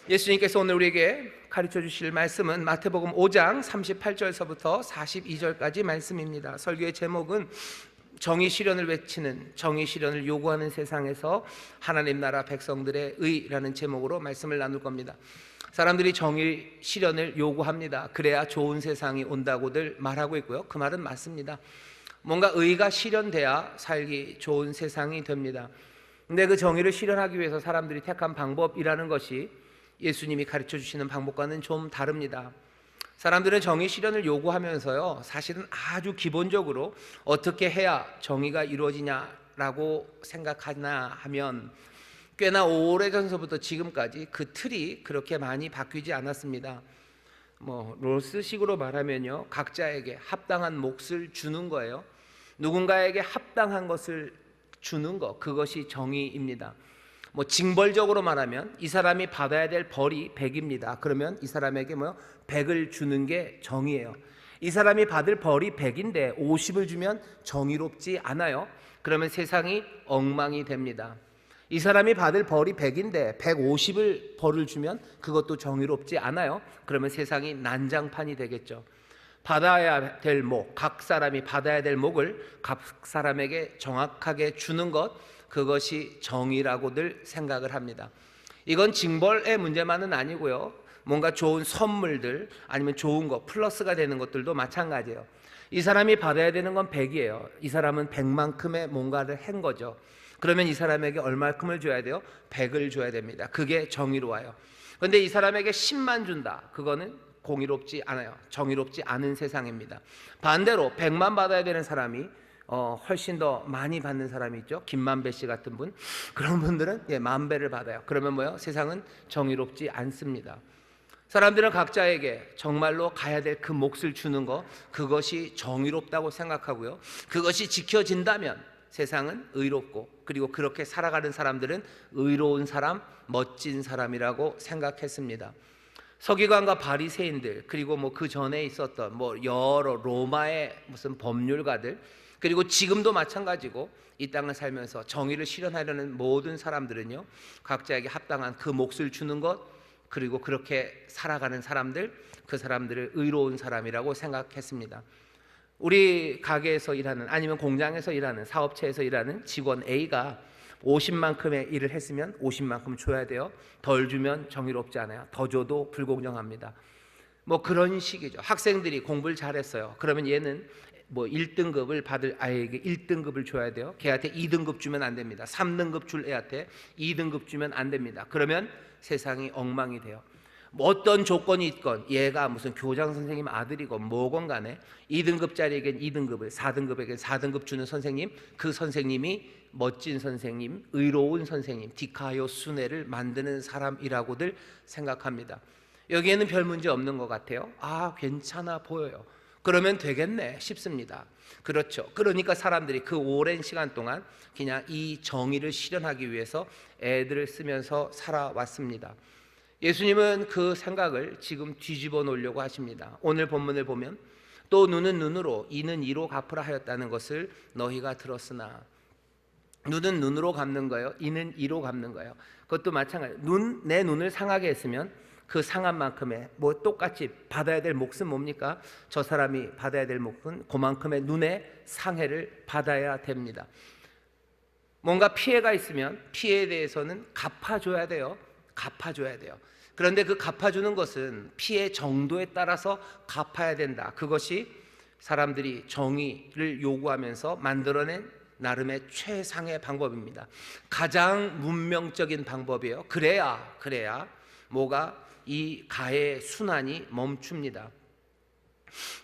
예수님께서 오늘 우리에게 가르쳐 주실 말씀은 마태복음 5장 38절서부터 42절까지 말씀입니다. 설교의 제목은 정의 실현을 외치는, 정의 실현을 요구하는 세상에서 하나님 나라 백성들의 의라는 제목으로 말씀을 나눌 겁니다. 사람들이 정의 실현을 요구합니다. 그래야 좋은 세상이 온다고들 말하고 있고요, 그 말은 맞습니다. 뭔가 의가 실현돼야 살기 좋은 세상이 됩니다. 근데 그 정의를 실현하기 위해서 사람들이 택한 방법이라는 것이 예수님이 가르쳐 주시는 방법과는 좀 다릅니다. 사람들은 정의 실현을 요구하면서요, 사실은 아주 기본적으로 어떻게 해야 정의가 이루어지냐라고 생각하나 하면 꽤나 오래전서부터 지금까지 그 틀이 그렇게 많이 바뀌지 않았습니다. 롤스식으로 말하면요, 각자에게 합당한 몫을 주는 거예요. 누군가에게 합당한 것을 주는 것, 그것이 정의입니다. 징벌적으로 말하면 이 사람이 받아야 될 벌이 100입니다. 그러면 이 사람에게 100을 주는 게 정의예요. 이 사람이 받을 벌이 100인데 50을 주면 정의롭지 않아요. 그러면 세상이 엉망이 됩니다. 이 사람이 받을 벌이 100인데 150을 벌을 주면 그것도 정의롭지 않아요. 그러면 세상이 난장판이 되겠죠. 받아야 될 목, 각 사람이 받아야 될 목을 각 사람에게 정확하게 주는 것, 그것이 정의라고들 생각을 합니다. 이건 징벌의 문제만은 아니고요, 뭔가 좋은 선물들 아니면 좋은 것 플러스가 되는 것들도 마찬가지예요. 이 사람이 받아야 되는 건 100이에요. 이 사람은 100만큼의 뭔가를 한 거죠. 그러면 이 사람에게 얼마큼을 줘야 돼요? 100을 줘야 됩니다. 그게 정의로워요. 그런데 이 사람에게 10만 준다, 그거는 공의롭지 않아요. 정의롭지 않은 세상입니다. 반대로 100만 받아야 되는 사람이 훨씬 더 많이 받는 사람이 있죠. 김만배 씨 같은 분, 그런 분들은 10,000배를 받아요. 그러면 세상은 정의롭지 않습니다. 사람들은 각자에게 정말로 가야 될 그 몫을 주는 것, 그것이 정의롭다고 생각하고요, 그것이 지켜진다면 세상은 의롭고, 그리고 그렇게 살아가는 사람들은 의로운 사람, 멋진 사람이라고 생각했습니다. 서기관과 바리새인들, 그리고 그 전에 있었던 여러 로마의 무슨 법률가들, 그리고 지금도 마찬가지고 이 땅을 살면서 정의를 실현하려는 모든 사람들은요, 각자에게 합당한 그 몫을 주는 것, 그리고 그렇게 살아가는 사람들, 그 사람들을 의로운 사람이라고 생각했습니다. 우리 가게에서 일하는, 아니면 공장에서 일하는, 사업체에서 일하는 직원 A가 50만큼의 일을 했으면 50만큼 줘야 돼요. 덜 주면 정의롭지 않아요. 더 줘도 불공정합니다. 그런 식이죠. 학생들이 공부를 잘했어요. 그러면 얘는 1등급을 받을 아이에게 1등급을 줘야 돼요. 걔한테 2등급 주면 안 됩니다. 3등급 줄 애한테 2등급 주면 안 됩니다. 그러면 세상이 엉망이 돼요. 어떤 조건이 있건, 얘가 무슨 교장 선생님 아들이건 뭐건 간에 2등급짜리에겐 2등급을, 4등급에겐 4등급 주는 선생님, 그 선생님이 멋진 선생님, 의로운 선생님, 디카요 순회를 만드는 사람이라고들 생각합니다. 여기에는 별 문제 없는 것 같아요. 괜찮아 보여요. 그러면 되겠네 싶습니다. 그렇죠. 그러니까 사람들이 그 오랜 시간 동안 그냥 이 정의를 실현하기 위해서 애들을 쓰면서 살아왔습니다. 예수님은 그 생각을 지금 뒤집어 놓으려고 하십니다. 오늘 본문을 보면 또 눈은 눈으로 이는 이로 갚으라 하였다는 것을 너희가 들었으나, 눈은 눈으로 갚는 거예요. 이는 이로 갚는 거예요. 그것도 마찬가지. 내 눈을 상하게 했으면 그 상한 만큼의 똑같이 받아야 될 몫은 뭡니까? 저 사람이 받아야 될 몫은 그만큼의 눈의 상해를 받아야 됩니다. 뭔가 피해가 있으면 피해에 대해서는 갚아줘야 돼요. 갚아줘야 돼요. 그런데 그 갚아주는 것은 피해 정도에 따라서 갚아야 된다. 그것이 사람들이 정의를 요구하면서 만들어낸 나름의 최상의 방법입니다. 가장 문명적인 방법이에요. 그래야 이 가해의 순환이 멈춥니다.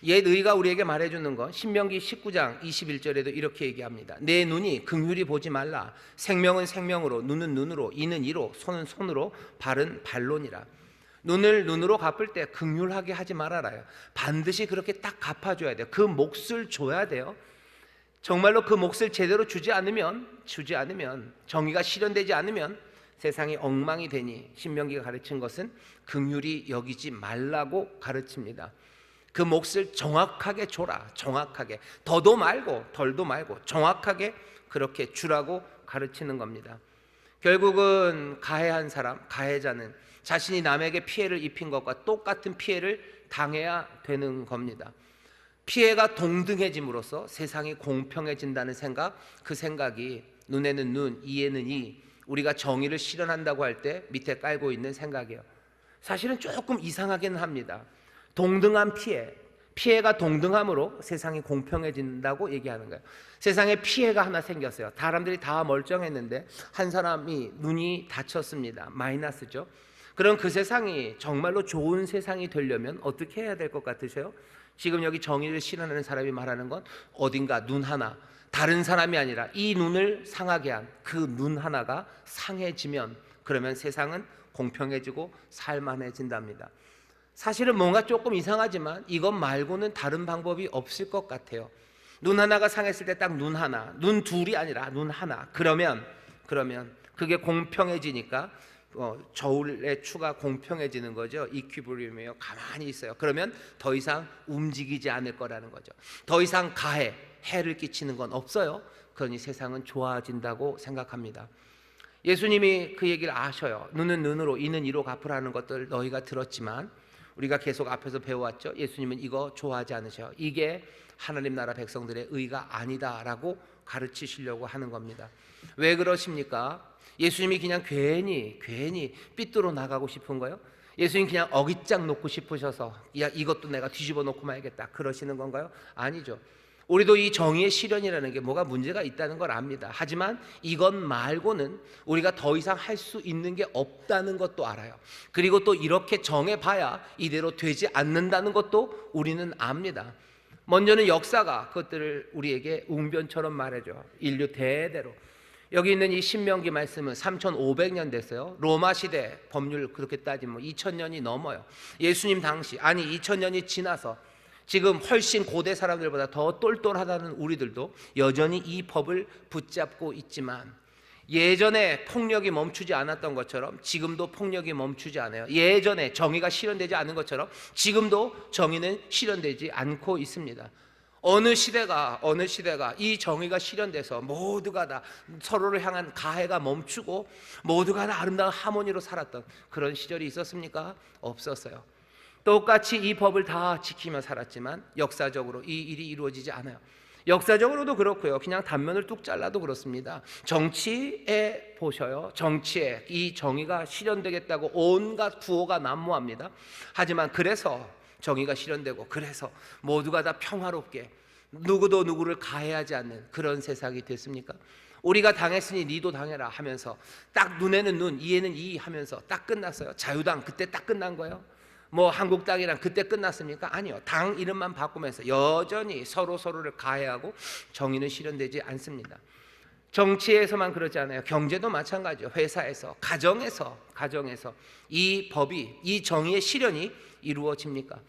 옛 의가 우리에게 말해주는 건 신명기 19장 21절에도 이렇게 얘기합니다. 내 눈이 긍휼히 보지 말라. 생명은 생명으로, 눈은 눈으로, 이는 이로, 손은 손으로, 발은 발로니라. 눈을 눈으로 갚을 때 긍휼하게 하지 말아라요. 반드시 그렇게 딱 갚아줘야 돼요. 그 몫을 줘야 돼요. 정말로 그 몫을 제대로 주지 않으면, 정의가 실현되지 않으면 세상이 엉망이 되니 신명기가 가르친 것은 긍휼히 여기지 말라고 가르칩니다. 그 몫을 정확하게 줘라. 정확하게, 더도 말고 덜도 말고 정확하게 그렇게 주라고 가르치는 겁니다. 결국은 가해한 사람, 가해자는 자신이 남에게 피해를 입힌 것과 똑같은 피해를 당해야 되는 겁니다. 피해가 동등해짐으로써 세상이 공평해진다는 생각, 그 생각이 눈에는 눈, 이에는 이, 우리가 정의를 실현한다고 할 때 밑에 깔고 있는 생각이에요. 사실은 조금 이상하긴 합니다. 동등한 피해가 동등함으로 세상이 공평해진다고 얘기하는 거예요. 세상에 피해가 하나 생겼어요. 사람들이 다 멀쩡했는데 한 사람이 눈이 다쳤습니다. 마이너스죠. 그럼 그 세상이 정말로 좋은 세상이 되려면 어떻게 해야 될 것 같으세요? 지금 여기 정의를 실현하는 사람이 말하는 건 어딘가 눈 하나, 다른 사람이 아니라 이 눈을 상하게 한 그 눈 하나가 상해지면, 그러면 세상은 공평해지고 살만해진답니다. 사실은 뭔가 조금 이상하지만 이것 말고는 다른 방법이 없을 것 같아요. 눈 하나가 상했을 때 딱 눈 하나, 눈 둘이 아니라 눈 하나, 그러면 그게 공평해지니까 저울의 추가 공평해지는 거죠. 이퀴브리움이에요. 가만히 있어요. 그러면 더 이상 움직이지 않을 거라는 거죠. 더 이상 해를 끼치는 건 없어요. 그러니 세상은 좋아진다고 생각합니다. 예수님이 그 얘기를 아셔요. 눈은 눈으로, 이는 이로 갚으라는 것들 너희가 들었지만, 우리가 계속 앞에서 배워왔죠. 예수님은 이거 좋아하지 않으셔요. 이게 하나님 나라 백성들의 의가 아니다라고 가르치시려고 하는 겁니다. 왜 그러십니까? 예수님이 그냥 괜히 삐뚤어 나가고 싶은 거예요? 예수님 그냥 어깃장 놓고 싶으셔서 야 이것도 내가 뒤집어 놓고 말겠다 그러시는 건가요? 아니죠. 우리도 이 정의의 실현이라는 게 뭐가 문제가 있다는 걸 압니다. 하지만 이것 말고는 우리가 더 이상 할 수 있는 게 없다는 것도 알아요. 그리고 또 이렇게 정해봐야 이대로 되지 않는다는 것도 우리는 압니다. 먼저는 역사가 그것들을 우리에게 웅변처럼 말해줘. 인류 대대로. 여기 있는 이 신명기 말씀은 3500년 됐어요. 로마 시대 법률 그렇게 따지면 2000년이 넘어요. 예수님 당시, 아니 2000년이 지나서 지금 훨씬 고대 사람들보다 더 똘똘하다는 우리들도 여전히 이 법을 붙잡고 있지만, 예전에 폭력이 멈추지 않았던 것처럼 지금도 폭력이 멈추지 않아요. 예전에 정의가 실현되지 않은 것처럼 지금도 정의는 실현되지 않고 있습니다. 어느 시대가 이 정의가 실현돼서 모두가 다 서로를 향한 가해가 멈추고 모두가 다 아름다운 하모니로 살았던 그런 시절이 있었습니까? 없었어요. 똑같이 이 법을 다 지키며 살았지만 역사적으로 이 일이 이루어지지 않아요. 역사적으로도 그렇고요. 그냥 단면을 뚝 잘라도 그렇습니다. 정치에 보셔요. 정치에 이 정의가 실현되겠다고 온갖 구호가 난무합니다. 하지만 그래서 정의가 실현되고 그래서 모두가 다 평화롭게 누구도 누구를 가해하지 않는 그런 세상이 됐습니까? 우리가 당했으니 니도 당해라 하면서 딱 눈에는 눈, 이에는 이 하면서 딱 끝났어요. 자유당 그때 딱 끝난 거예요. 뭐 한국당이랑 그때 끝났습니까? 아니요. 당 이름만 바꾸면서 여전히 서로를 가해하고 정의는 실현되지 않습니다. 정치에서만 그러지 않아요. 경제도 마찬가지요. 회사에서, 가정에서 이 법이, 이 정의의 실현이 이루어집니까?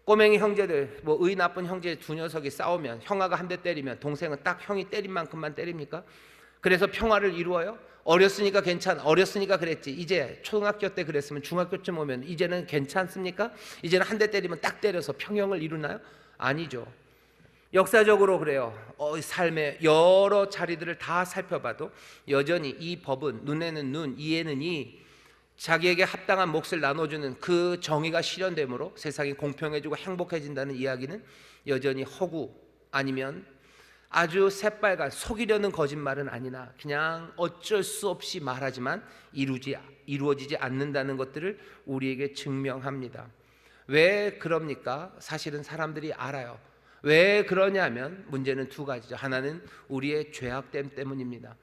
꼬맹이 형제들, 뭐 의 나쁜 형제 두 녀석이 싸우면 형아가 한 대 때리면 동생은 딱 형이 때린 만큼만 때립니까? 그래서 평화를 이루어요? 어렸으니까 괜찮아. 어렸으니까 그랬지. 이제 초등학교 때 그랬으면 중학교쯤 오면 이제는 괜찮습니까? 이제는 한 대 때리면 딱 때려서 평형을 이루나요? 아니죠. 역사적으로 그래요. 삶의 여러 자리들을 다 살펴봐도 여전히 이 법은 눈에는 눈, 이에는 이, 자기에게 합당한 몫을 나눠주는 그 정의가 실현되므로 세상이 공평해지고 행복해진다는 이야기는 여전히 허구 아니면 아주 새빨간 속이려는 거짓말은 아니나 그냥 어쩔 수 없이 말하지만 이루어지지 않는다는 것들을 우리에게 증명합니다. 왜 그럽니까? 사실은 사람들이 알아요. 왜 그러냐면 문제는 두 가지죠. 하나는 우리의 죄악됨 때문입니다.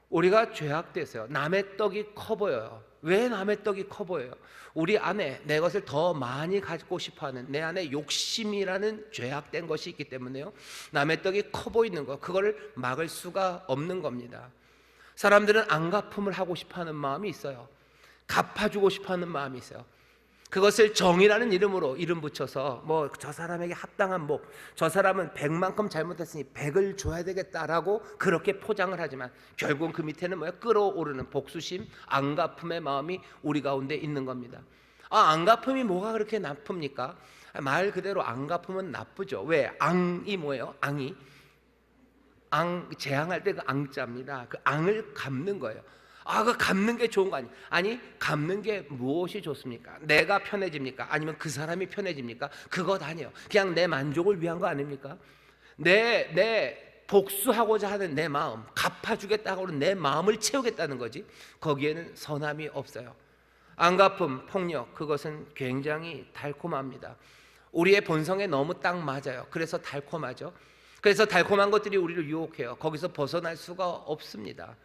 우리가 죄악됐어요. 남의 떡이 커 보여요. 왜 남의 떡이 커 보여요? 우리 안에 내 것을 더 많이 갖고 싶어하는 내 안에 욕심이라는 죄악된 것이 있기 때문에요. 남의 떡이 커 보이는 거, 그거를 막을 수가 없는 겁니다. 사람들은 안갚음을 하고 싶어하는 마음이 있어요. 갚아주고 싶어하는 마음이 있어요. 그것을 정의라는 이름으로 이름 붙여서 뭐 저 사람에게 합당한 목, 저 사람은 100만큼 잘못했으니 100을 줘야 되겠다라고 그렇게 포장을 하지만 결국은 그 밑에는 뭐야? 끓어오르는 복수심, 안갚음의 마음이 우리 가운데 있는 겁니다. 안갚음이 뭐가 그렇게 나쁩니까? 말 그대로 안갚음은 나쁘죠. 왜? 앙이 뭐예요? 앙이 재앙할 때 그 앙자입니다. 그 앙을 갚는 거예요. 그 갚는 게 좋은 거 아니? 아니, 갚는 게 무엇이 좋습니까? 내가 편해집니까? 아니면 그 사람이 편해집니까? 그것 아니에요. 그냥 내 만족을 위한 거 아닙니까? 내 복수하고자 하는 내 마음, 갚아주겠다고 하는 내 마음을 채우겠다는 거지. 거기에는 선함이 없어요. 안갚음, 폭력, 그것은 굉장히 달콤합니다. 우리의 본성에 너무 딱 맞아요. 그래서 달콤하죠. 그래서 달콤한 것들이 우리를 유혹해요. 거기서 벗어날 수가 없습니다.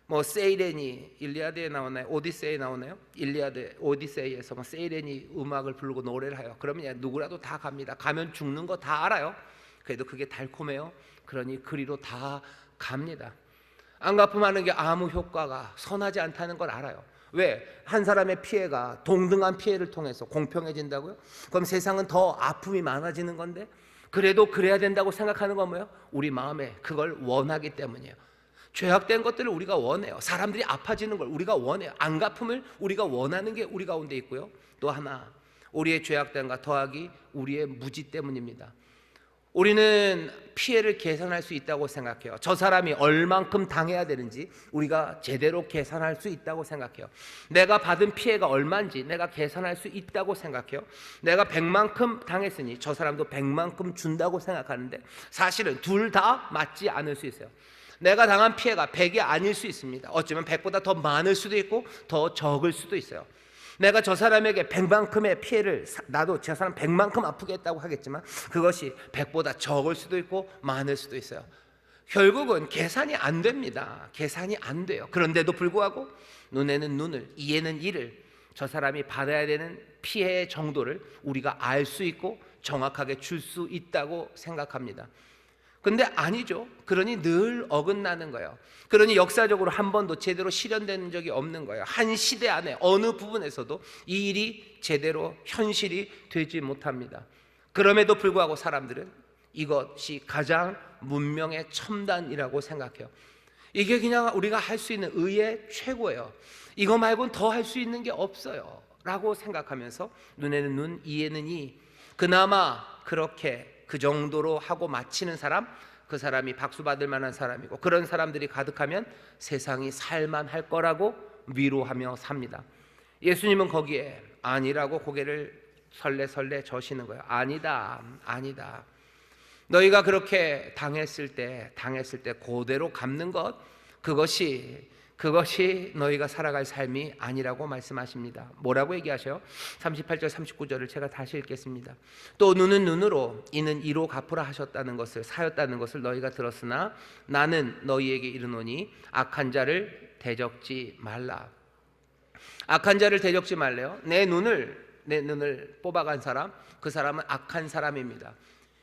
뭐 세이렌이 일리아드에 나오나요? 오디세이에 나오나요? 일리아드 오디세이에서 뭐 세이렌이 음악을 부르고 노래를 해요. 그러면 누구라도 다 갑니다. 가면 죽는 거 다 알아요. 그래도 그게 달콤해요. 그러니 그리로 다 갑니다. 안갚음하는 게 아무 효과가 선하지 않다는 걸 알아요. 왜? 한 사람의 피해가 동등한 피해를 통해서 공평해진다고요? 그럼 세상은 더 아픔이 많아지는 건데, 그래도 그래야 된다고 생각하는 건 뭐예요? 우리 마음에 그걸 원하기 때문이에요. 죄악된 것들을 우리가 원해요. 사람들이 아파지는 걸 우리가 원해요. 안갚음을 우리가 원하는 게 우리 가운데 있고요. 또 하나, 우리의 죄악됨과 더하기 우리의 무지 때문입니다. 우리는 피해를 계산할 수 있다고 생각해요. 저 사람이 얼만큼 당해야 되는지 우리가 제대로 계산할 수 있다고 생각해요. 내가 받은 피해가 얼마인지 내가 계산할 수 있다고 생각해요. 내가 100만큼 당했으니 저 사람도 100만큼 준다고 생각하는데, 사실은 둘 다 맞지 않을 수 있어요. 내가 당한 피해가 100이 아닐 수 있습니다. 어쩌면 100보다 더 많을 수도 있고 더 적을 수도 있어요. 내가 저 사람에게 100만큼의 피해를, 나도 저 사람 100만큼 아프게 했다고 하겠지만 그것이 100보다 적을 수도 있고 많을 수도 있어요. 결국은 계산이 안 됩니다. 계산이 안 돼요. 그런데도 불구하고 눈에는 눈을, 이에는 이를, 저 사람이 받아야 되는 피해의 정도를 우리가 알 수 있고 정확하게 줄 수 있다고 생각합니다. 근데 아니죠. 그러니 늘 어긋나는 거예요. 그러니 역사적으로 한 번도 제대로 실현된 적이 없는 거예요. 한 시대 안에 어느 부분에서도 이 일이 제대로 현실이 되지 못합니다. 그럼에도 불구하고 사람들은 이것이 가장 문명의 첨단이라고 생각해요. 이게 그냥 우리가 할 수 있는 의의 최고예요. 이거 말고는 더 할 수 있는 게 없어요 라고 생각하면서 눈에는 눈, 이에는 이, 그나마 그렇게 그 정도로 하고 마치는 사람, 그 사람이 박수 받을 만한 사람이고, 그런 사람들이 가득하면 세상이 살만할 거라고 위로하며 삽니다. 예수님은 거기에 아니라고 고개를 설레설레 저시는 거예요. 아니다, 아니다. 너희가 그렇게 당했을 때 그대로 갚는 것, 그것이 너희가 살아갈 삶이 아니라고 말씀하십니다. 뭐라고 얘기하셔요? 38절 39절을 제가 다시 읽겠습니다. 또 눈은 눈으로 이는 이로 갚으라 하셨다는 것을, 사였다는 것을 너희가 들었으나 나는 너희에게 이르노니 악한 자를 대적지 말라. 악한 자를 대적지 말래요. 내 눈을 뽑아간 사람, 그 사람은 악한 사람입니다.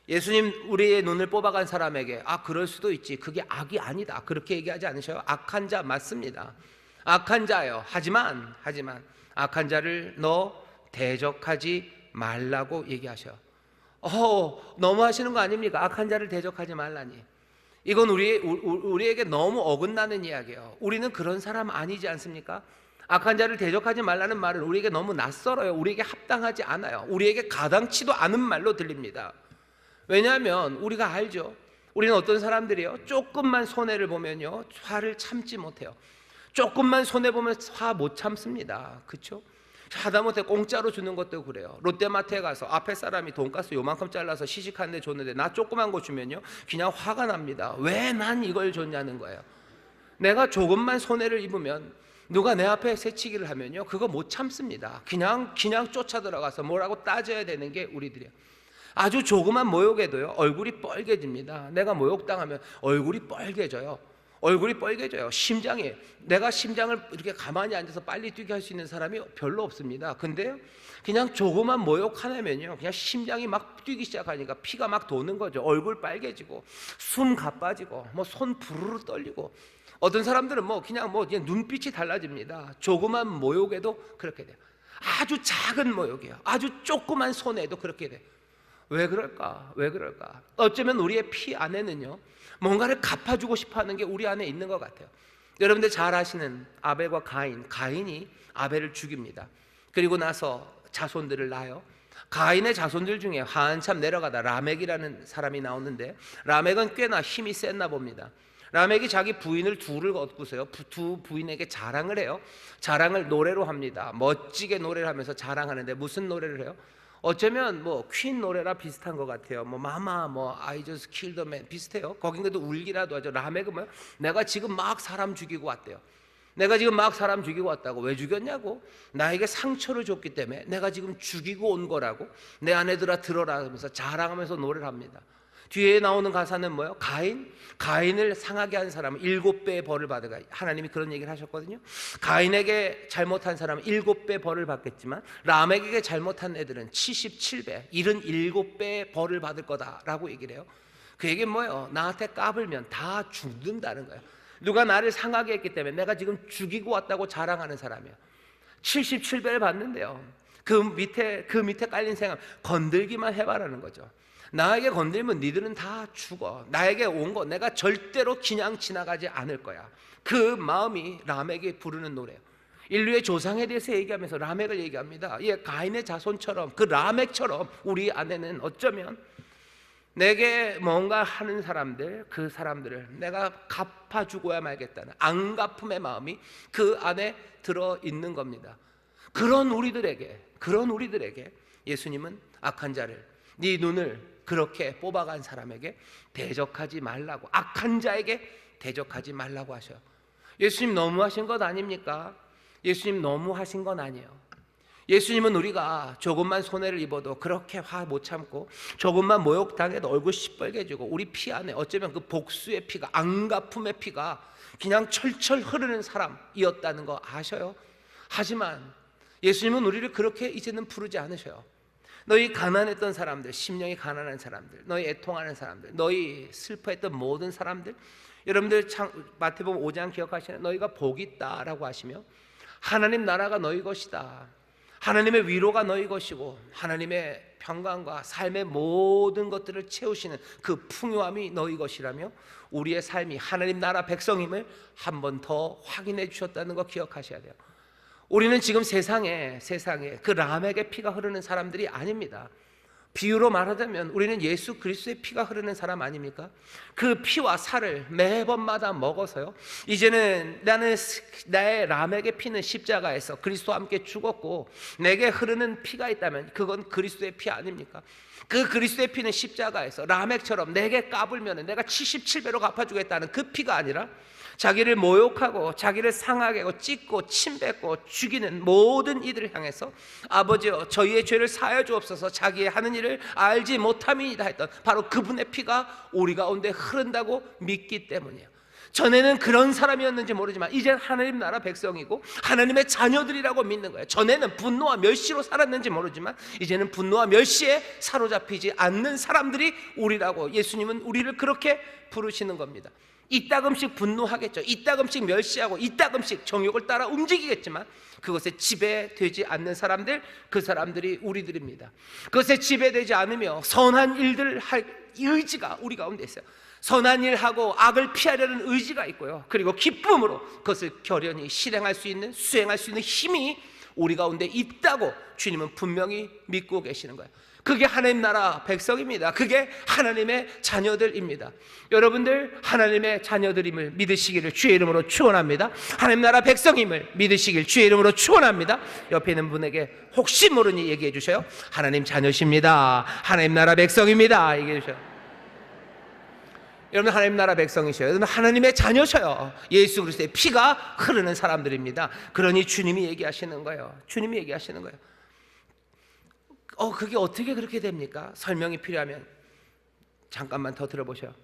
예수님 우리의 눈을 뽑아간 사람에게 그럴 수도 있지, 그게 악이 아니다, 그렇게 얘기하지 않으셔요? 악한 자 맞습니다. 악한 자예요. 하지만 악한 자를 너 대적하지 말라고 얘기하셔요. 너무 하시는 거 아닙니까? 악한 자를 대적하지 말라니. 이건 우리에게 너무 어긋나는 이야기예요. 우리는 그런 사람 아니지 않습니까? 악한 자를 대적하지 말라는 말은 우리에게 너무 낯설어요. 우리에게 합당하지 않아요. 우리에게 가당치도 않은 말로 들립니다. 왜냐하면 우리가 알죠. 우리는 어떤 사람들이요, 조금만 손해를 보면요 화를 참지 못해요. 조금만 손해 보면 화 못 참습니다. 그렇죠? 하다못해 공짜로 주는 것도 그래요. 롯데마트에 가서 앞에 사람이 돈가스 요만큼 잘라서 시식하는데 줬는데 나 조그만 거 주면요 그냥 화가 납니다. 왜 난 이걸 줬냐는 거예요. 내가 조금만 손해를 입으면, 누가 내 앞에 새치기를 하면요 그거 못 참습니다. 그냥 쫓아 들어가서 뭐라고 따져야 되는 게 우리들이에요. 아주 조그만 모욕에도요 얼굴이 뻘개집니다. 내가 모욕당하면 얼굴이 뻘개져요. 심장이, 내가 심장을 이렇게 가만히 앉아서 빨리 뛰게 할 수 있는 사람이 별로 없습니다. 근데 그냥 조그만 모욕 하나면요 그냥 심장이 막 뛰기 시작하니까 피가 막 도는 거죠. 얼굴 빨개지고 숨 가빠지고 손 부르르 떨리고, 어떤 사람들은 그냥 눈빛이 달라집니다. 조그만 모욕에도 그렇게 돼요. 아주 작은 모욕이에요. 아주 조그만 손해도 그렇게 돼요. 왜 그럴까? 어쩌면 우리의 피 안에는요 뭔가를 갚아주고 싶어하는 게 우리 안에 있는 것 같아요. 여러분들 잘 아시는 아벨과 가인이 아벨을 죽입니다. 그리고 나서 자손들을 낳아요. 가인의 자손들 중에 한참 내려가다 라멕이라는 사람이 나오는데, 라멕은 꽤나 힘이 셌나 봅니다. 라멕이 자기 부인을 둘을 얻고서요, 두 부인에게 자랑을 해요. 자랑을 노래로 합니다. 멋지게 노래를 하면서 자랑하는데 무슨 노래를 해요? 어쩌면 뭐 퀸 노래라 비슷한 것 같아요. 뭐 마마, 뭐 I just killed a man 비슷해요. 거긴 그래도 울기라도 하죠. 라멕은 뭐요? 내가 지금 막 사람 죽이고 왔대요. 내가 지금 막 사람 죽이고 왔다고. 왜 죽였냐고? 나에게 상처를 줬기 때문에 내가 지금 죽이고 온 거라고. 내 아내들아 들어라 하면서 자랑하면서 노래를 합니다. 뒤에 나오는 가사는 뭐예요? 가인을 상하게 한 사람은 7배의 벌을 받으라. 하나님이 그런 얘기를 하셨거든요. 가인에게 잘못한 사람은 7배 벌을 받겠지만 라멕에게 잘못한 애들은 77배, 77배의 벌을 받을 거다라고 얘기를 해요. 그 얘기는 뭐예요? 나한테 까불면 다 죽는다는 거예요. 누가 나를 상하게 했기 때문에 내가 지금 죽이고 왔다고 자랑하는 사람이에요. 77배를 받는데요, 그 밑에 깔린 생각 건들기만 해봐라는 거죠. 나에게 건들면 니들은 다 죽어. 나에게 온 거 내가 절대로 그냥 지나가지 않을 거야. 그 마음이 라멕이 부르는 노래예요. 인류의 조상에 대해서 얘기하면서 라멕을 얘기합니다. 가인의 자손처럼, 그 라멕처럼 우리 안에는 어쩌면 내게 뭔가 하는 사람들, 그 사람들을 내가 갚아 주고야 말겠다는 앙갚음의 마음이 그 안에 들어있는 겁니다. 그런 우리들에게 예수님은 악한 자를, 네 눈을 그렇게 뽑아간 사람에게 대적하지 말라고, 악한 자에게 대적하지 말라고 하셔요. 예수님 너무하신 것 아닙니까? 예수님 너무하신 건 아니에요. 예수님은 우리가 조금만 손해를 입어도 그렇게 화 못 참고, 조금만 모욕당해도 얼굴 시뻘게 지고, 우리 피 안에 어쩌면 그 복수의 피가, 앙갚음의 피가 그냥 철철 흐르는 사람이었다는 거 아셔요? 하지만 예수님은 우리를 그렇게 이제는 부르지 않으셔요. 너희 가난했던 사람들, 심령이 가난한 사람들, 너희 애통하는 사람들, 너희 슬퍼했던 모든 사람들, 여러분들 마태복음 5장 기억하시나요? 너희가 복이 있다라고 하시며 하나님 나라가 너희 것이다, 하나님의 위로가 너희 것이고 하나님의 평강과 삶의 모든 것들을 채우시는 그 풍요함이 너희 것이라며 우리의 삶이 하나님 나라 백성임을 한 번 더 확인해 주셨다는 거 기억하셔야 돼요. 우리는 지금 세상에 그 라멕의 피가 흐르는 사람들이 아닙니다. 비유로 말하자면 우리는 예수 그리스도의 피가 흐르는 사람 아닙니까? 그 피와 살을 매번마다 먹어서요, 이제는 나의 라멕의 피는 십자가에서 그리스도와 함께 죽었고 내게 흐르는 피가 있다면 그건 그리스도의 피 아닙니까? 그 그리스도의 피는 십자가에서 라멕처럼 내게 까불면 내가 77배로 갚아주겠다는 그 피가 아니라 자기를 모욕하고 자기를 상하게 하고 찢고 침뱉고 죽이는 모든 이들을 향해서 아버지여 저희의 죄를 사하여 주옵소서, 자기의 하는 일을 알지 못함이니이다 했던 바로 그분의 피가 우리 가운데 흐른다고 믿기 때문이에요. 전에는 그런 사람이었는지 모르지만 이제 하나님 나라 백성이고 하나님의 자녀들이라고 믿는 거예요. 전에는 분노와 멸시로 살았는지 모르지만 이제는 분노와 멸시에 사로잡히지 않는 사람들이 우리라고, 예수님은 우리를 그렇게 부르시는 겁니다. 이따금씩 분노하겠죠. 이따금씩 멸시하고 이따금씩 정욕을 따라 움직이겠지만 그것에 지배되지 않는 사람들, 그 사람들이 우리들입니다. 그것에 지배되지 않으며 선한 일들을 할 의지가 우리 가운데 있어요. 선한 일하고 악을 피하려는 의지가 있고요, 그리고 기쁨으로 그것을 결연히 실행할 수 있는, 수행할 수 있는 힘이 우리 가운데 있다고 주님은 분명히 믿고 계시는 거예요. 그게 하나님 나라 백성입니다. 그게 하나님의 자녀들입니다. 여러분들 하나님의 자녀들임을 믿으시기를 주의 이름으로 축원합니다. 하나님 나라 백성임을 믿으시길 주의 이름으로 축원합니다. 옆에 있는 분에게 혹시 모르니 얘기해 주셔요. 하나님 자녀십니다. 하나님 나라 백성입니다. 얘기해 주셔요. 여러분 하나님 나라 백성이셔요. 여러분 하나님의 자녀셔요. 예수 그리스도의 피가 흐르는 사람들입니다. 그러니 주님이 얘기하시는 거예요. 주님이 얘기하시는 거예요. 그게 어떻게 그렇게 됩니까? 설명이 필요하면 잠깐만 더 들어보셔요.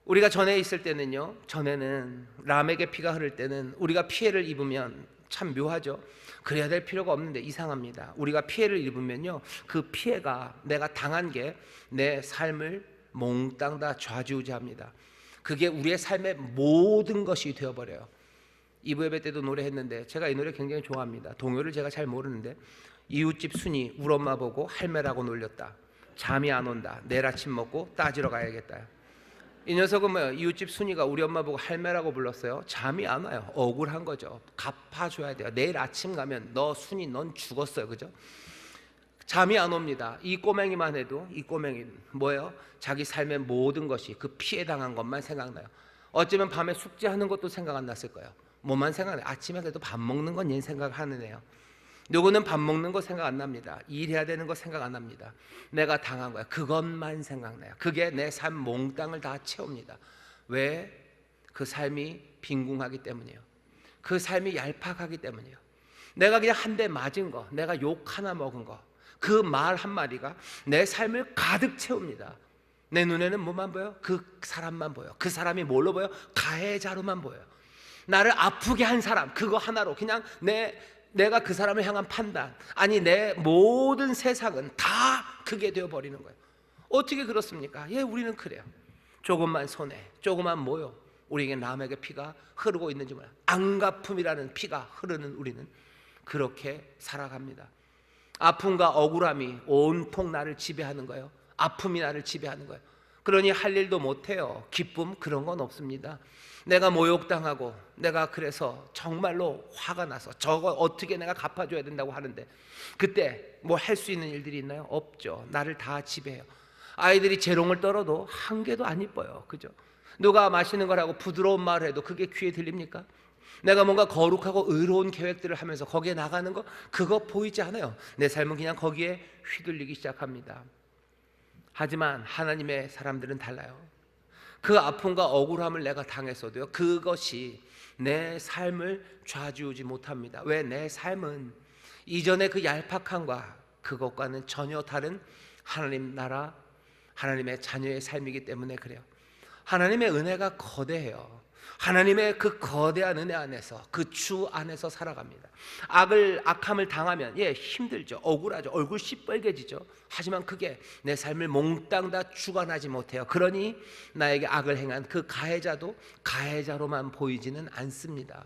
우리가 전에 있을 때는요, 전에는 라멕의 피가 흐를 때는 우리가 피해를 입으면 참 묘하죠. 그래야 될 필요가 없는데 이상합니다. 우리가 피해를 입으면요, 그 피해가 내가 당한 게 내 삶을 몽땅 다 좌지우지합니다. 그게 우리의 삶의 모든 것이 되어버려요. 2부 예배 때도 노래했는데 제가 이 노래 굉장히 좋아합니다. 동요를 제가 잘 모르는데 이웃집 순이 우리 엄마 보고 할매라고 놀렸다. 잠이 안 온다. 내일 아침 먹고 따지러 가야겠다. 이 녀석은 뭐예요? 이웃집 순이가 우리 엄마 보고 할매라고 불렀어요. 잠이 안 와요. 억울한 거죠. 갚아줘야 돼요. 내일 아침 가면 너 순이 넌 죽었어요. 그죠? 잠이 안 옵니다. 이 꼬맹이만 해도, 이 꼬맹이는 뭐예요? 자기 삶의 모든 것이 그 피해 당한 것만 생각나요. 어쩌면 밤에 숙제하는 것도 생각 안 났을 거예요. 뭐만 생각나요? 아침에 그래도 밥 먹는 건 얘 생각하는 애요. 누구는 밥 먹는 거 생각 안 납니다. 일해야 되는 거 생각 안 납니다. 내가 당한 거야. 그것만 생각나요. 그게 내 삶 몽땅을 다 채웁니다. 왜? 그 삶이 빈궁하기 때문이에요. 그 삶이 얄팍하기 때문이에요. 내가 그냥 한 대 맞은 거, 내가 욕 하나 먹은 거, 그 말 한마디가 내 삶을 가득 채웁니다. 내 눈에는 뭐만 보여? 그 사람만 보여. 그 사람이 뭘로 보여? 가해자로만 보여요. 나를 아프게 한 사람, 그거 하나로 그냥 내가 그 사람을 향한 판단, 아니 내 모든 세상은 다 그게 되어버리는 거예요. 어떻게 그렇습니까? 예, 우리는 그래요. 조금만 손해, 조금만 모여 우리에게 남에게 피가 흐르고 있는지 몰라요. 안갚음이라는 피가 흐르는 우리는 그렇게 살아갑니다. 아픔과 억울함이 온통 나를 지배하는 거예요. 아픔이 나를 지배하는 거예요. 그러니 할 일도 못해요. 기쁨 그런 건 없습니다. 내가 모욕당하고 내가 그래서 정말로 화가 나서 저거 어떻게 내가 갚아줘야 된다고 하는데 그때 뭐 할 수 있는 일들이 있나요? 없죠. 나를 다 지배해요. 아이들이 재롱을 떨어도 한 개도 안 이뻐요. 그죠? 누가 맛있는 거라고 부드러운 말을 해도 그게 귀에 들립니까? 내가 뭔가 거룩하고 의로운 계획들을 하면서 거기에 나가는 거 그거 보이지 않아요. 내 삶은 그냥 거기에 휘둘리기 시작합니다. 하지만 하나님의 사람들은 달라요. 그 아픔과 억울함을 내가 당했어도요, 그것이 내 삶을 좌지우지 못합니다. 왜? 내 삶은 이전의 그 얄팍함과 그것과는 전혀 다른 하나님 나라, 하나님의 자녀의 삶이기 때문에 그래요. 하나님의 은혜가 거대해요. 하나님의 그 거대한 은혜 안에서, 그 주 안에서 살아갑니다. 악함을 당하면 힘들죠. 억울하죠. 얼굴 시뻘개지죠. 하지만 그게 내 삶을 몽땅 다 주관하지 못해요. 그러니 나에게 악을 행한 그 가해자도 가해자로만 보이지는 않습니다.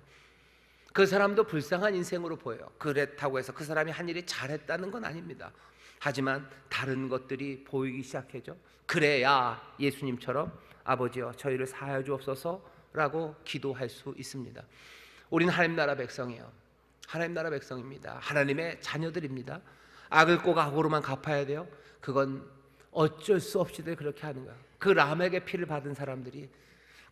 그 사람도 불쌍한 인생으로 보여요. 그렇다고 해서 그 사람이 한 일이 잘했다는 건 아닙니다. 하지만 다른 것들이 보이기 시작하죠. 그래야 예수님처럼 아버지여 저희를 사하여 주옵소서 라고 기도할 수 있습니다. 우리는 하나님 나라 백성이에요. 하나님 나라 백성입니다. 하나님의 자녀들입니다. 악을 꼭 악으로만 갚아야 돼요? 그건 어쩔 수 없이들 그렇게 하는 거예요. 그 람에게 피를 받은 사람들이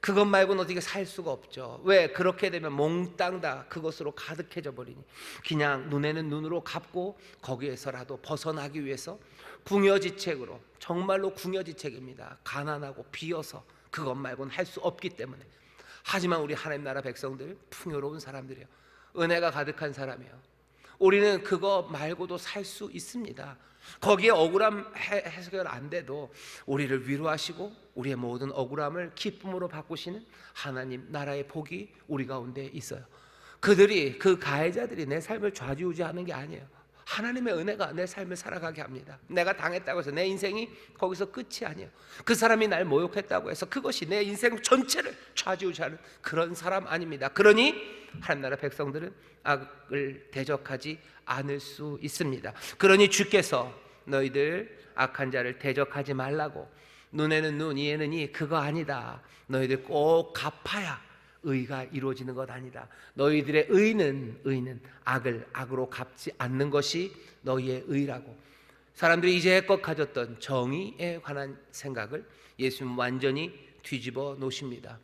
그것 말고는 어떻게 살 수가 없죠. 왜? 그렇게 되면 몽땅 다 그것으로 가득해져 버리니 그냥 눈에는 눈으로 갚고 거기에서라도 벗어나기 위해서 궁여지책으로, 정말로 궁여지책입니다. 가난하고 비어서 그것 말고는 할 수 없기 때문에. 하지만 우리 하나님 나라 백성들 풍요로운 사람들이에요. 은혜가 가득한 사람이에요. 우리는 그거 말고도 살 수 있습니다. 거기에 억울함 해결 안 돼도 우리를 위로하시고 우리의 모든 억울함을 기쁨으로 바꾸시는 하나님 나라의 복이 우리 가운데 있어요. 그들이, 그 가해자들이 내 삶을 좌지우지하는 게 아니에요. 하나님의 은혜가 내 삶을 살아가게 합니다. 내가 당했다고 해서 내 인생이 거기서 끝이 아니에요. 그 사람이 날 모욕했다고 해서 그것이 내 인생 전체를 좌지우지하는 그런 사람 아닙니다. 그러니 하나님 나라 백성들은 악을 대적하지 않을 수 있습니다. 그러니 주께서 너희들 악한 자를 대적하지 말라고, 눈에는 눈, 이에는 이, 그거 아니다. 너희들 꼭 갚아야 의가 이루어지는 것 아니다. 너희들의 의는 악을 악으로 갚지 않는 것이 너희의 의라고. 사람들이 이제껏 가졌던 정의에 관한 생각을 예수님은 완전히 뒤집어 놓으십니다.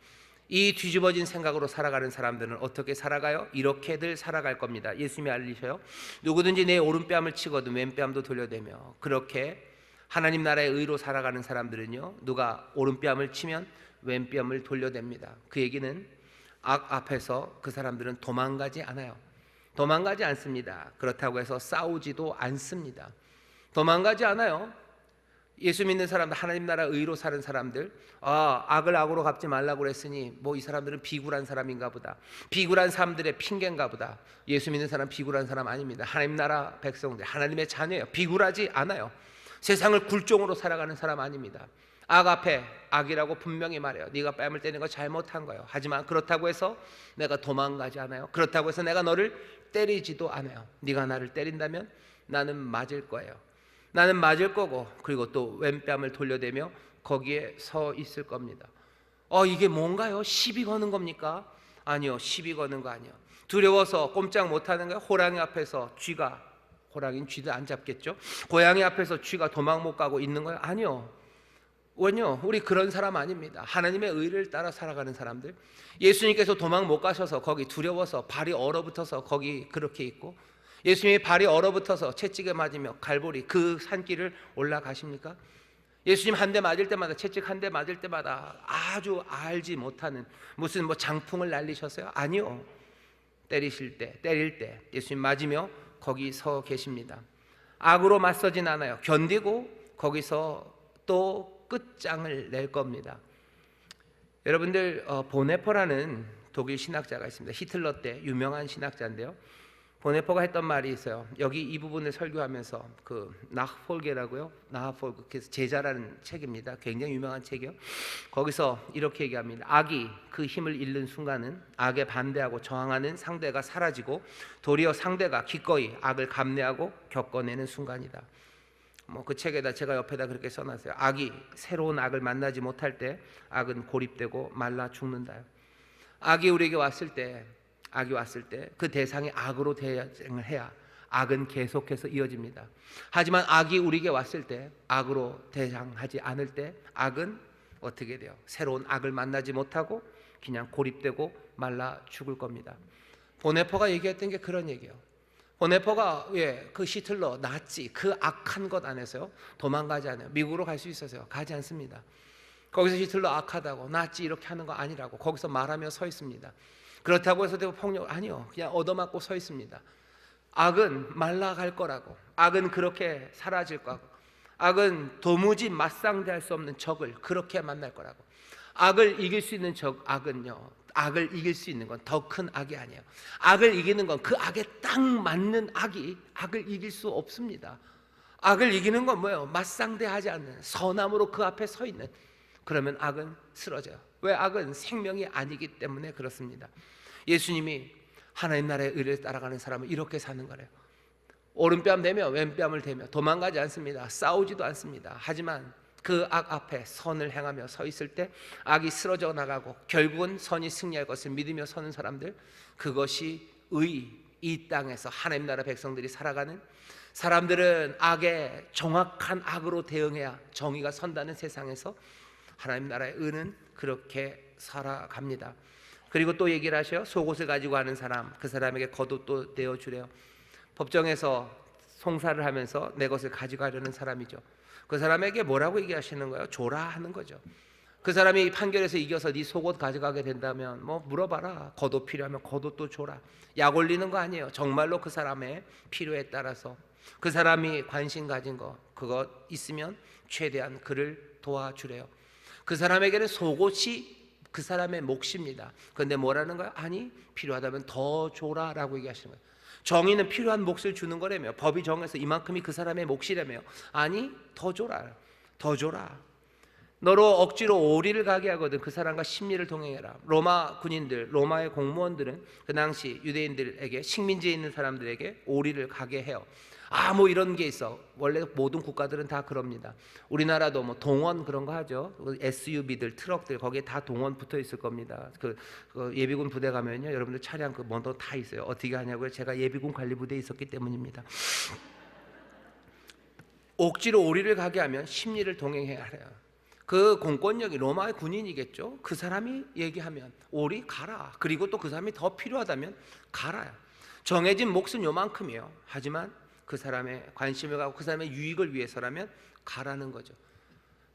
이 뒤집어진 생각으로 살아가는 사람들은 어떻게 살아가요? 이렇게들 살아갈 겁니다. 예수님이 알리셔요. 누구든지 내 오른뺨을 치거든 왼뺨도 돌려대며. 그렇게 하나님 나라의 의로 살아가는 사람들은요, 누가 오른뺨을 치면 왼뺨을 돌려댑니다. 그 얘기는 악 앞에서 그 사람들은 도망가지 않아요. 도망가지 않습니다. 그렇다고 해서 싸우지도 않습니다. 도망가지 않아요. 예수 믿는 사람들, 하나님 나라 의로 사는 사람들, 악을 악으로 갚지 말라고 그랬으니 뭐 이 사람들은 비굴한 사람인가 보다, 비굴한 사람들의 핑계인가 보다. 예수 믿는 사람 비굴한 사람 아닙니다. 하나님 나라 백성들, 하나님의 자녀예요. 비굴하지 않아요. 세상을 굴종으로 살아가는 사람 아닙니다. 악 앞에 악이라고 분명히 말해요. 네가 뺨을 때리는 거 잘못한 거예요. 하지만 그렇다고 해서 내가 도망가지 않아요. 그렇다고 해서 내가 너를 때리지도 않아요. 네가 나를 때린다면 나는 맞을 거예요. 나는 맞을 거고, 그리고 또 왼뺨을 돌려대며 거기에 서 있을 겁니다. 이게 뭔가요? 시비 거는 겁니까? 아니요, 시비 거는 거 아니요. 두려워서 꼼짝 못하는 거예요. 호랑이 앞에서 쥐가, 호랑이는 쥐도 안 잡겠죠. 고양이 앞에서 쥐가 도망 못 가고 있는 거예요? 아니요. 왜요? 우리 그런 사람 아닙니다. 하나님의 의를 따라 살아가는 사람들. 예수님께서 도망 못 가셔서 거기 두려워서 발이 얼어붙어서 거기 그렇게 있고, 예수님이 발이 얼어붙어서 채찍에 맞으며 갈보리 그 산길을 올라가십니까? 예수님 한 대 맞을 때마다, 채찍 한 대 맞을 때마다 아주 알지 못하는 무슨 뭐 장풍을 날리셨어요? 아니요. 때릴 때 예수님 맞으며 거기 서 계십니다. 악으로 맞서진 않아요. 견디고 거기서 또 끝장을 낼 겁니다. 여러분들, 보네퍼라는 독일 신학자가 있습니다. 히틀러 때 유명한 신학자인데요. 보네퍼가 했던 말이 있어요. 여기 이 부분을 설교하면서 그 나흐폴게라고요. 나흐폴게, 그래서 제자라는 책입니다. 굉장히 유명한 책이요. 거기서 이렇게 얘기합니다. 악이 그 힘을 잃는 순간은 악에 반대하고 저항하는 상대가 사라지고 도리어 상대가 기꺼이 악을 감내하고 겪어내는 순간이다. 뭐 그 책에다 제가 옆에다 그렇게 써놨어요. 악이 새로운 악을 만나지 못할 때 악은 고립되고 말라 죽는다. 악이 우리에게 왔을 때 그 대상이 악으로 대응을 해야 악은 계속해서 이어집니다. 하지만 악이 우리에게 왔을 때, 악으로 대항하지 않을 때 악은 어떻게 돼요? 새로운 악을 만나지 못하고 그냥 고립되고 말라 죽을 겁니다. 보네퍼가 얘기했던 게 그런 얘기예요. 보네퍼가 그 히틀러, 나치 그 악한 것 안에서요 도망가지 않아요. 미국으로 갈 수 있었어요. 가지 않습니다. 거기서 히틀러 악하다고, 나치 이렇게 하는 거 아니라고 거기서 말하며 서 있습니다. 그렇다고 해서 폭력 아니요. 그냥 얻어맞고 서 있습니다. 악은 말라갈 거라고, 악은 그렇게 사라질 거고, 악은 도무지 맞상대할 수 없는 적을 그렇게 만날 거라고. 악을 이길 수 있는 적, 악을 이길 수 있는 건 더 큰 악이 아니에요. 악을 이기는 건 그 악에 딱 맞는 악이 악을 이길 수 없습니다. 악을 이기는 건 뭐예요? 맞상대하지 않는, 선함으로 그 앞에 서 있는. 그러면 악은 쓰러져요. 왜? 악은 생명이 아니기 때문에 그렇습니다. 예수님이 하나님 나라의 의를 따라가는 사람은 이렇게 사는 거래요. 오른뺨 대며 왼뺨을 대며 도망가지 않습니다. 싸우지도 않습니다. 하지만 그 악 앞에 선을 행하며 서 있을 때 악이 쓰러져 나가고 결국은 선이 승리할 것을 믿으며 서는 사람들, 그것이 이 땅에서 하나님 나라 백성들이 살아가는, 사람들은 악에 정확한 악으로 대응해야 정의가 선다는 세상에서 하나님 나라의 의는 그렇게 살아갑니다. 그리고 또 얘기를 하셔요. 속옷을 가지고 하는 사람, 그 사람에게 겉옷도 내어주래요. 법정에서 송사를 하면서 내 것을 가져가려는 사람이죠. 그 사람에게 뭐라고 얘기하시는 거예요? 줘라 하는 거죠. 그 사람이 판결에서 이겨서 네 속옷 가져가게 된다면 뭐 물어봐라. 겉옷 필요하면 겉옷도 줘라. 약 올리는 거 아니에요. 정말로 그 사람의 필요에 따라서 그 사람이 관심 가진 거, 그거 있으면 최대한 그를 도와주래요. 그 사람에게는 속옷이 그 사람의 몫입니다. 그런데 뭐라는 거예요? 아니, 필요하다면 더 줘라라고 얘기하시는 거예요. 정의는 필요한 몫을 주는 거라며. 법이 정해서 이만큼이 그 사람의 몫이라며. 아니, 더 줘라. 더 줘라. 너로 억지로 오리를 가게 하거든 그 사람과 심리를 동행해라. 로마 군인들, 로마의 공무원들은 그 당시 유대인들에게, 식민지에 있는 사람들에게 오리를 가게 해요. 뭐 이런 게 있어. 원래 모든 국가들은 다 그럽니다. 우리나라도 뭐 동원 그런 거 하죠. SUV들, 트럭들 거기에 다 동원 붙어 있을 겁니다. 그 예비군 부대 가면요, 여러분들 차량 그 뭐도 다 있어요. 어떻게 하냐고요? 제가 예비군 관리 부대에 있었기 때문입니다. 억지로 오리를 가게 하면 심리를 동행해야 해요. 그 공권력이 로마의 군인이겠죠. 그 사람이 얘기하면 오리 가라. 그리고 또 그 사람이 더 필요하다면 가라. 정해진 몫은 요만큼이에요. 하지만 그 사람의 관심을 가고 그 사람의 유익을 위해서라면 가라는 거죠.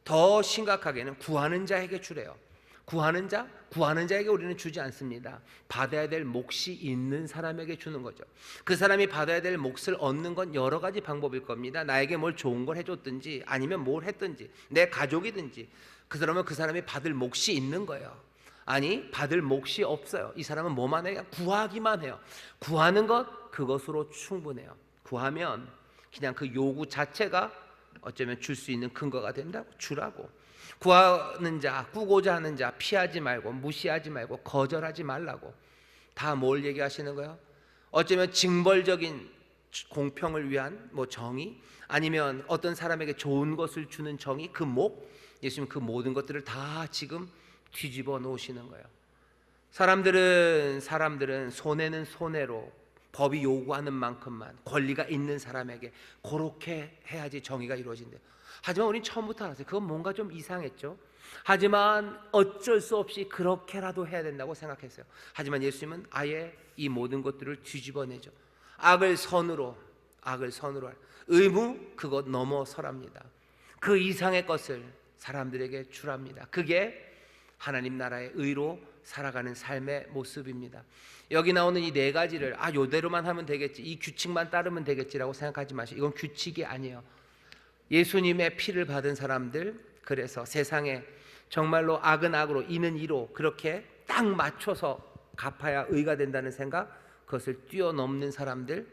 더 심각하게는 구하는 자에게 주래요. 구하는 자에게 우리는 주지 않습니다. 받아야 될 몫이 있는 사람에게 주는 거죠. 그 사람이 받아야 될 몫을 얻는 건 여러 가지 방법일 겁니다. 나에게 뭘 좋은 걸 해줬든지 아니면 뭘 했든지 내 가족이든지. 그러면 그 사람이 받을 몫이 있는 거예요. 아니, 받을 몫이 없어요. 이 사람은 뭐만 해요? 구하기만 해요. 구하는 것, 그것으로 충분해요. 구하면 그냥 그 요구 자체가 어쩌면 줄 수 있는 근거가 된다고. 주라고. 구하는 자, 꾸고자 하는 자 피하지 말고, 무시하지 말고, 거절하지 말라고. 다 뭘 얘기하시는 거예요? 어쩌면 징벌적인 공평을 위한 뭐 정의, 아니면 어떤 사람에게 좋은 것을 주는 정의, 그 목, 예수님 그 모든 것들을 다 지금 뒤집어 놓으시는 거예요. 사람들은 손해는 손해로, 법이 요구하는 만큼만 권리가 있는 사람에게 그렇게 해야지 정의가 이루어진대요. 하지만 우린 처음부터 알았어요. 그건 뭔가 좀 이상했죠. 하지만 어쩔 수 없이 그렇게라도 해야 된다고 생각했어요. 하지만 예수님은 아예 이 모든 것들을 뒤집어내죠. 악을 선으로 할 의무, 그것 넘어서랍니다. 그 이상의 것을 사람들에게 주랍니다. 그게 하나님 나라의 의로 살아가는 삶의 모습입니다. 여기 나오는 이 네 가지를 요대로만 하면 되겠지, 이 규칙만 따르면 되겠지라고 생각하지 마시고, 이건 규칙이 아니에요. 예수님의 피를 받은 사람들, 그래서 세상에 정말로 악은 악으로 이는 이로 그렇게 딱 맞춰서 갚아야 의가 된다는 생각, 그것을 뛰어넘는 사람들,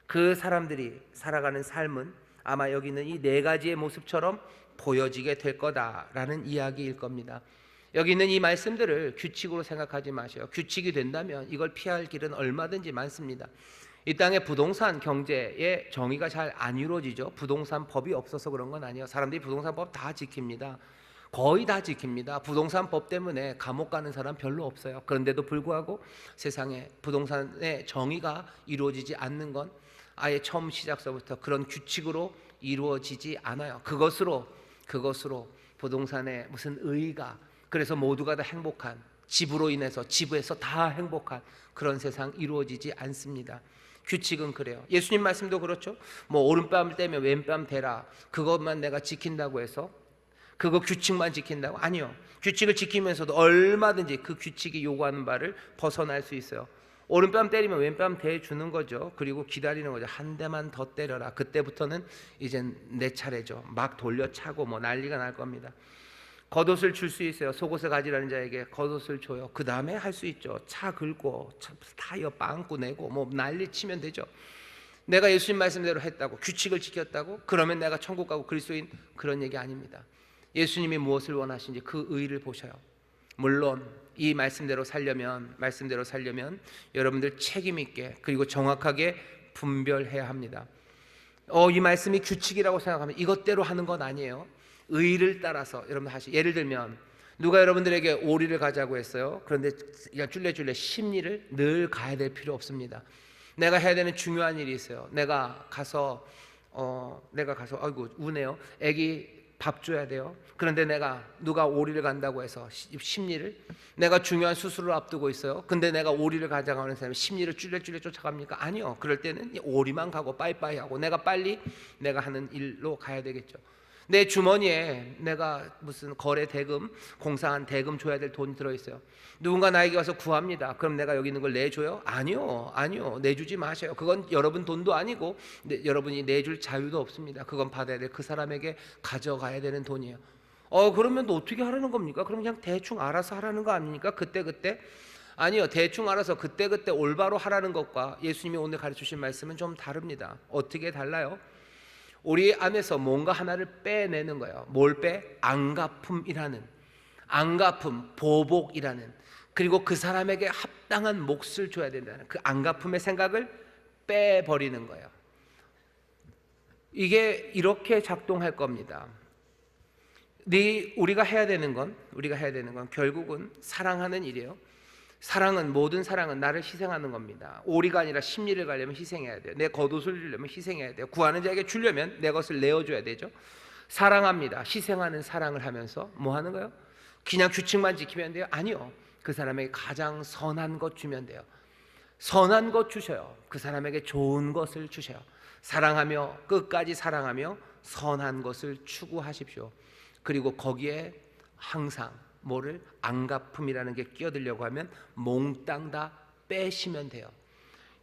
그 사람들이 살아가는 삶은 아마 여기 있는 이 네 가지의 모습처럼 보여지게 될 거다라는 이야기일 겁니다. 여기 있는 이 말씀들을 규칙으로 생각하지 마세요. 규칙이 된다면 이걸 피할 길은 얼마든지 많습니다. 이 땅의 부동산 경제의 정의가 잘 안 이루어지죠. 부동산 법이 없어서 그런 건 아니에요. 사람들이 부동산 법 다 지킵니다. 거의 다 지킵니다. 부동산 법 때문에 감옥 가는 사람 별로 없어요. 그런데도 불구하고 세상에 부동산의 정의가 이루어지지 않는 건 아예 처음 시작서부터 그런 규칙으로 이루어지지 않아요. 그것으로 부동산에 무슨 의의가, 그래서 모두가 다 행복한, 집으로 인해서 지부에서 다 행복한 그런 세상 이루어지지 않습니다. 규칙은 그래요. 예수님 말씀도 그렇죠. 뭐 오른뺨을 떼면 왼뺨 대라, 그것만 내가 지킨다고 해서 그거 규칙만 지킨다고? 아니요. 규칙을 지키면서도 얼마든지 그 규칙이 요구하는 바를 벗어날 수 있어요. 오른뺨 때리면 왼뺨 대주는 거죠. 그리고 기다리는 거죠. 한 대만 더 때려라. 그때부터는 이젠 내 차례죠. 막 돌려차고 뭐 난리가 날 겁니다. 겉옷을 줄 수 있어요. 속옷을 가지라는 자에게 겉옷을 줘요. 그 다음에 할 수 있죠. 차 긁고 타이어 빵꾸 내고 뭐 난리 치면 되죠. 내가 예수님 말씀대로 했다고, 규칙을 지켰다고, 그러면 내가 천국 가고 그리스도인, 그런 얘기 아닙니다. 예수님이 무엇을 원하시는지 그 의의를 보셔요. 물론 이 말씀대로 살려면 여러분들 책임 있게 그리고 정확하게 분별해야 합니다. 이 말씀이 규칙이라고 생각하면 이것대로 하는 건 아니에요. 의를 따라서 여러분 예를 들면 누가 여러분들에게 오리를 가자고 했어요. 그런데 쫄래쫄래 십리를 늘 가야 될 필요 없습니다. 내가 해야 되는 중요한 일이 있어요. 내가 가서 아이고 우네요. 애기 밥 줘야 돼요. 그런데 누가 오리를 간다고 해서 십리를, 내가 중요한 수술을 앞두고 있어요. 근데 내가 오리를 가자고 하는 사람이 십리를 쫄래쫄래 쫓아갑니까? 아니요. 그럴 때는 오리만 가고 빠이빠이 하고 내가 빨리 내가 하는 일로 가야 되겠죠. 내 주머니에 내가 무슨 거래 대금, 공사한 대금 줘야 될 돈이 들어있어요. 누군가 나에게 와서 구합니다. 그럼 내가 여기 있는 걸 내줘요? 아니요. 내주지 마세요. 그건 여러분 돈도 아니고 여러분이 내줄 자유도 없습니다. 그건 받아야 돼. 그 사람에게 가져가야 되는 돈이에요. 그러면 또 어떻게 하라는 겁니까? 그럼 그냥 대충 알아서 하라는 거 아닙니까? 그때? 아니요. 대충 알아서 그때 올바로 하라는 것과 예수님이 오늘 가르치신 말씀은 좀 다릅니다. 어떻게 달라요? 우리 안에서 뭔가 하나를 빼내는 거예요. 뭘 빼? 안갚음, 보복이라는, 그리고 그 사람에게 합당한 몫을 줘야 된다는 그 안갚음의 생각을 빼버리는 거예요. 이게 이렇게 작동할 겁니다. 우리가 해야 되는 건 결국은 사랑하는 일이에요. 모든 사랑은 나를 희생하는 겁니다. 오리가 아니라 십리를 가려면 희생해야 돼요. 내 겉옷을 주려면 희생해야 돼요. 구하는 자에게 주려면 내 것을 내어줘야 되죠. 사랑합니다. 희생하는 사랑을 하면서 뭐 하는 거예요? 그냥 규칙만 지키면 돼요? 아니요. 그 사람에게 가장 선한 것 주면 돼요. 선한 것 주셔요. 그 사람에게 좋은 것을 주셔요. 끝까지 사랑하며 선한 것을 추구하십시오. 그리고 거기에 항상 뭐를 안갚음이라는 게 끼어들려고 하면 몽땅 다 빼시면 돼요.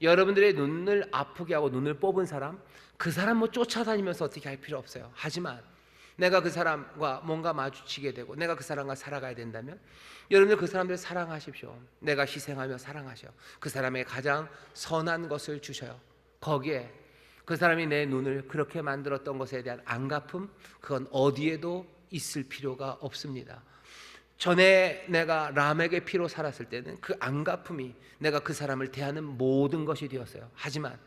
여러분들의 눈을 아프게 하고 눈을 뽑은 사람, 그 사람 쫓아다니면서 어떻게 할 필요 없어요. 하지만 내가 그 사람과 뭔가 마주치게 되고 내가 그 사람과 살아가야 된다면 여러분들 그 사람들 사랑하십시오. 내가 희생하며 사랑하셔. 그 사람의 가장 선한 것을 주셔요. 거기에 그 사람이 내 눈을 그렇게 만들었던 것에 대한 안갚음, 그건 어디에도 있을 필요가 없습니다. 전에 내가 람에게 피로 살았을 때는 그 안갚음이 내가 그 사람을 대하는 모든 것이 되었어요. 하지만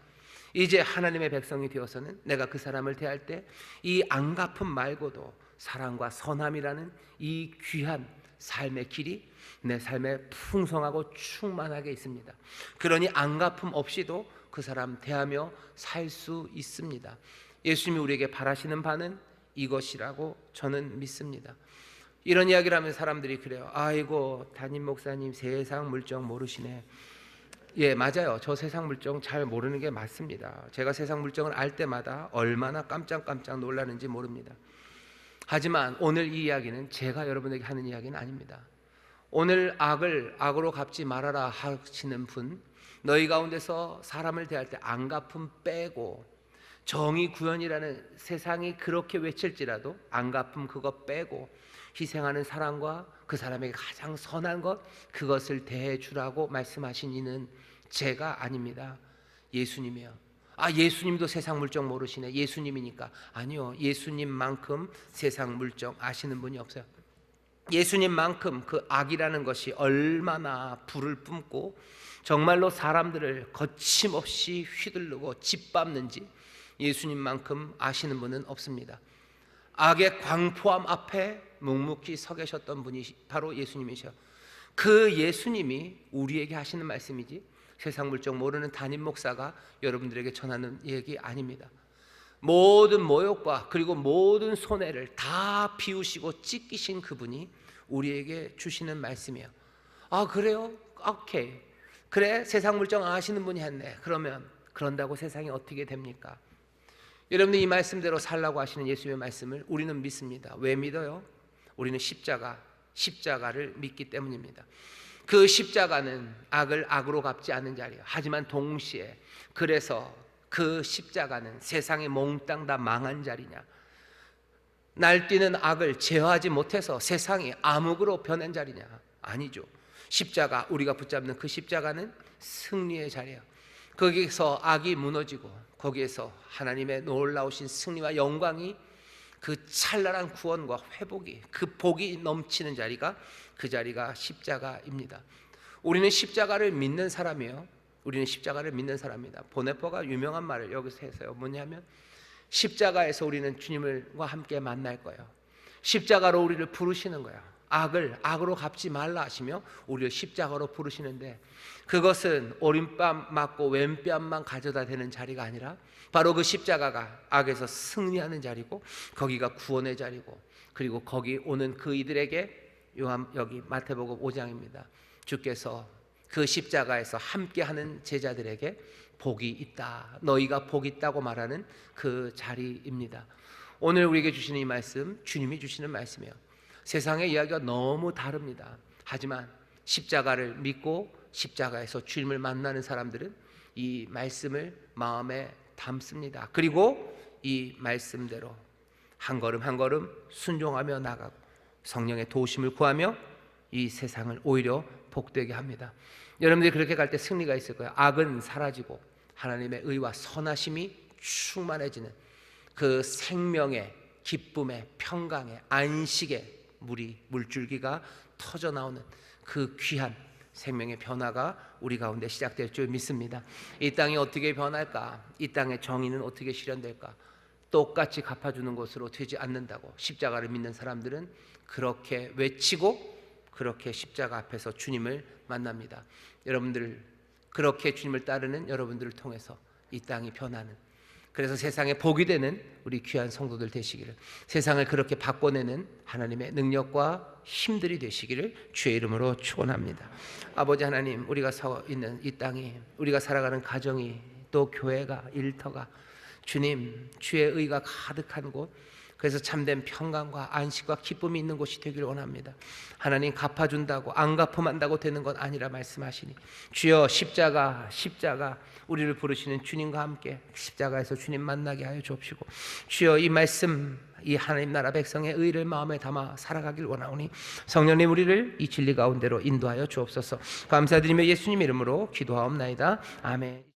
이제 하나님의 백성이 되어서는 내가 그 사람을 대할 때 이 안갚음 말고도 사랑과 선함이라는 이 귀한 삶의 길이 내 삶에 풍성하고 충만하게 있습니다. 그러니 안갚음 없이도 그 사람 대하며 살 수 있습니다. 예수님이 우리에게 바라시는 바는 이것이라고 저는 믿습니다. 이런 이야기를 하면 사람들이 그래요. 아이고 담임 목사님 세상 물정 모르시네. 예, 맞아요. 저 세상 물정 잘 모르는 게 맞습니다. 제가 세상 물정을 알 때마다 얼마나 깜짝깜짝 놀라는지 모릅니다. 하지만 오늘 이 이야기는 제가 여러분에게 하는 이야기는 아닙니다. 오늘 악을 악으로 갚지 말아라 하시는 분, 너희 가운데서 사람을 대할 때 안갚음 빼고, 정의 구현이라는 세상이 그렇게 외칠지라도 안갚음 그거 빼고 희생하는 사람과 그 사람에게 가장 선한 것, 그것을 대해 주라고 말씀하신 이는 제가 아닙니다. 예수님이요. 예수님도 세상 물정 모르시네. 예수님이니까. 아니요, 예수님만큼 세상 물정 아시는 분이 없어요. 예수님만큼 그 악이라는 것이 얼마나 불을 뿜고 정말로 사람들을 거침없이 휘두르고 짓밟는지 예수님만큼 아시는 분은 없습니다. 악의 광포함 앞에 묵묵히 서 계셨던 분이 바로 예수님이셔. 그 예수님이 우리에게 하시는 말씀이지 세상 물정 모르는 담임 목사가 여러분들에게 전하는 얘기 아닙니다. 모든 모욕과 그리고 모든 손해를 다 비우시고 찢기신 그분이 우리에게 주시는 말씀이에요. 그래요? 오케이. 그래, 세상 물정 아시는 분이 했네. 그러면 그런다고 세상이 어떻게 됩니까? 여러분들 이 말씀대로 살라고 하시는 예수님의 말씀을 우리는 믿습니다. 왜 믿어요? 우리는 십자가를 믿기 때문입니다. 그 십자가는 악을 악으로 갚지 않는 자리예요. 하지만 동시에 그래서 그 십자가는 세상에 몽땅 다 망한 자리냐, 날뛰는 악을 제어하지 못해서 세상이 암흑으로 변한 자리냐? 아니죠. 십자가, 우리가 붙잡는 그 십자가는 승리의 자리예요. 거기에서 악이 무너지고 거기에서 하나님의 놀라우신 승리와 영광이, 그 찬란한 구원과 회복이, 그 복이 넘치는 자리가, 그 자리가 십자가입니다. 우리는 십자가를 믿는 사람이에요. 우리는 십자가를 믿는 사람입니다. 보네퍼가 유명한 말을 여기서 했어요. 뭐냐면 십자가에서 우리는 주님과 함께 만날 거예요. 십자가로 우리를 부르시는 거예요. 악을 악으로 갚지 말라 하시며 우리를 십자가로 부르시는데, 그것은 오른뺨 맞고 왼뺨만 가져다 대는 자리가 아니라 바로 그 십자가가 악에서 승리하는 자리고, 거기가 구원의 자리고, 그리고 거기 오는 그 이들에게 여기 마태복음 5장입니다. 주께서 그 십자가에서 함께하는 제자들에게 복이 있다, 너희가 복이 있다고 말하는 그 자리입니다. 오늘 우리에게 주시는 이 말씀, 주님이 주시는 말씀이에요. 세상의 이야기가 너무 다릅니다. 하지만 십자가를 믿고 십자가에서 주님을 만나는 사람들은 이 말씀을 마음에 담습니다. 그리고 이 말씀대로 한 걸음 한 걸음 순종하며 나가고 성령의 도우심을 구하며 이 세상을 오히려 복되게 합니다. 여러분들이 그렇게 갈 때 승리가 있을 거예요. 악은 사라지고 하나님의 의와 선하심이 충만해지는 그 생명의 기쁨의 평강의 안식의 물줄기가 터져 나오는 그 귀한 생명의 변화가 우리 가운데 시작될 줄 믿습니다. 이 땅이 어떻게 변할까? 이 땅의 정의는 어떻게 실현될까? 똑같이 갚아주는 것으로 되지 않는다고 십자가를 믿는 사람들은 그렇게 외치고 그렇게 십자가 앞에서 주님을 만납니다. 여러분들 그렇게 주님을 따르는 여러분들을 통해서 이 땅이 변하는, 그래서 세상에 복이 되는 우리 귀한 성도들 되시기를, 세상을 그렇게 바꿔내는 하나님의 능력과 힘들이 되시기를 주의 이름으로 축원합니다. 아버지 하나님, 우리가 서 있는 이 땅이, 우리가 살아가는 가정이, 또 교회가, 일터가 주님 주의 의가 가득한 곳, 그래서 참된 평강과 안식과 기쁨이 있는 곳이 되기를 원합니다. 하나님, 갚아준다고 안 갚음한다고 되는 건 아니라 말씀하시니 주여 십자가 우리를 부르시는 주님과 함께 십자가에서 주님 만나게 하여 주옵시고, 주여 이 말씀, 이 하나님 나라 백성의 의를 마음에 담아 살아가길 원하오니 성령님 우리를 이 진리 가운데로 인도하여 주옵소서. 감사드리며 예수님 이름으로 기도하옵나이다. 아멘.